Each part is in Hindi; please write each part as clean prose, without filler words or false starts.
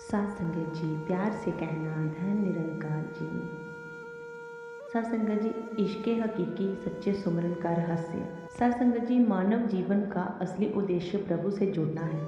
साथ संगत जी, प्यार से कहना धन निरंकार जी। साथ संगत जी, इश्क़ हकीकी सच्चे सुमरन का रहस्य। साथ संगत जी, मानव जीवन का असली उद्देश्य प्रभु से जुड़ना है।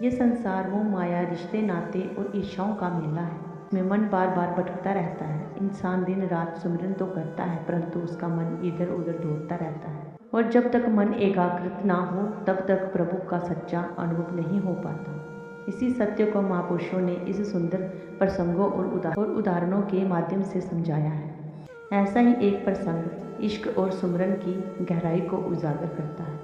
ये संसार मोह माया, रिश्ते नाते और इच्छाओं का मेला है। में मन बार बार भटकता रहता है। इंसान दिन रात सुमरन तो करता है, परंतु उसका मन इधर उधर दौड़ता रहता है। और जब तक मन एकाग्रत ना हो तब तक प्रभु का सच्चा अनुभव नहीं हो पाता। इसी सत्य को महापुरुषों ने इस सुंदर प्रसंगों और उदाहरणों के माध्यम से समझाया है। ऐसा ही एक प्रसंग इश्क और सुमरन की गहराई को उजागर करता है।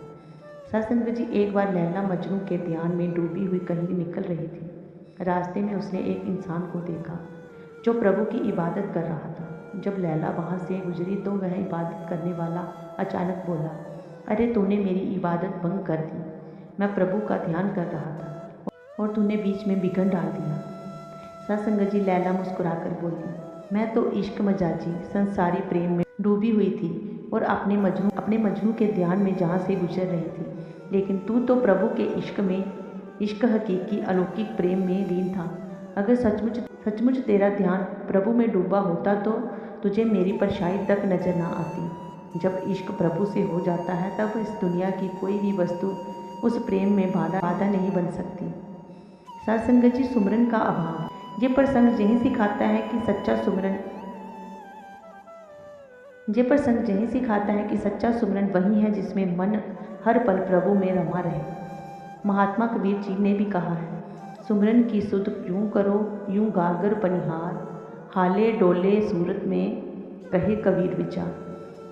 सत्संग जी, एक बार लैला मजनू के ध्यान में डूबी हुई कहीं निकल रही थी। रास्ते में उसने एक इंसान को देखा जो प्रभु की इबादत कर रहा था। जब लैला वहाँ से गुजरी तो वह इबादत करने वाला अचानक बोला, अरे तूने मेरी इबादत भंग कर दी। मैं प्रभु का ध्यान कर रहा था और तूने बीच में विघन डाल दिया। सत्संग जी, लैला मुस्कुराकर बोली, मैं तो इश्क मजाजी संसारी प्रेम में डूबी हुई थी और अपने मजनू के ध्यान में जहाँ से गुजर रही थी, लेकिन तू तो प्रभु के इश्क हकीकी अलौकिक प्रेम में लीन था। अगर सचमुच तेरा ध्यान प्रभु में डूबा होता तो तुझे मेरी परछाई तक नजर ना आती। जब इश्क प्रभु से हो जाता है तब इस दुनिया की कोई भी वस्तु उस प्रेम में बाधा नहीं बन सकती। सत्संग जी, सुमरन का अभाव। ये प्रसंग यही सिखाता है कि सच्चा सुमरन वही है जिसमें मन हर पल प्रभु में रमा रहे। महात्मा कबीर जी ने भी कहा है, सुमरन की सुध यूं करो यूं गागर पनिहार, हाले डोले सूरत में कहे कबीर विचार।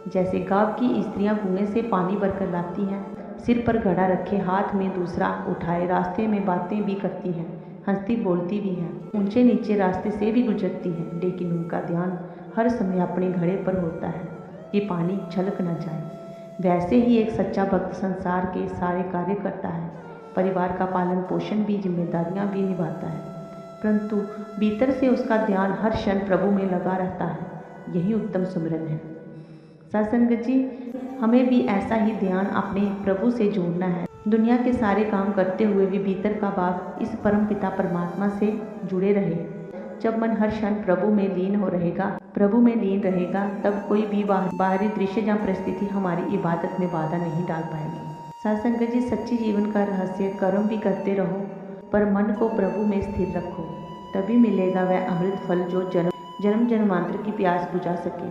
जैसे गांव की स्त्रियां कुएं से पानी भरकर लाती हैं, सिर पर घड़ा रखे हाथ में दूसरा उठाए रास्ते में बातें भी करती हैं, हंसती बोलती भी हैं, ऊंचे नीचे रास्ते से भी गुजरती हैं, लेकिन उनका ध्यान हर समय अपने घड़े पर होता है कि पानी छलक न जाए। वैसे ही एक सच्चा भक्त संसार के सारे कार्य करता है, परिवार का पालन पोषण भी, जिम्मेदारियां भी निभाता है, परंतु भीतर से उसका ध्यान हर क्षण प्रभु में लगा रहता है। यही उत्तम सुमरन है। सत्संग जी, हमें भी ऐसा ही ध्यान अपने प्रभु से जोड़ना है। दुनिया के सारे काम करते हुए भी भीतर का भाव इस परम पिता परमात्मा से जुड़े रहे। जब मन हर क्षण प्रभु में लीन रहेगा तब कोई भी बाहरी दृश्य या परिस्थिति हमारी इबादत में बाधा नहीं डाल पाएगी। सत्संग जी, सच्ची जीवन का रहस्य कर्म भी करते रहो पर मन को प्रभु में स्थिर रखो, तभी मिलेगा वह अमृत फल जो जन्म जन्मांतर की प्यास बुझा सके।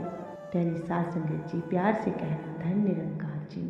तेरी साथ संगत जी, प्यार से कहना धन निरंकार जी।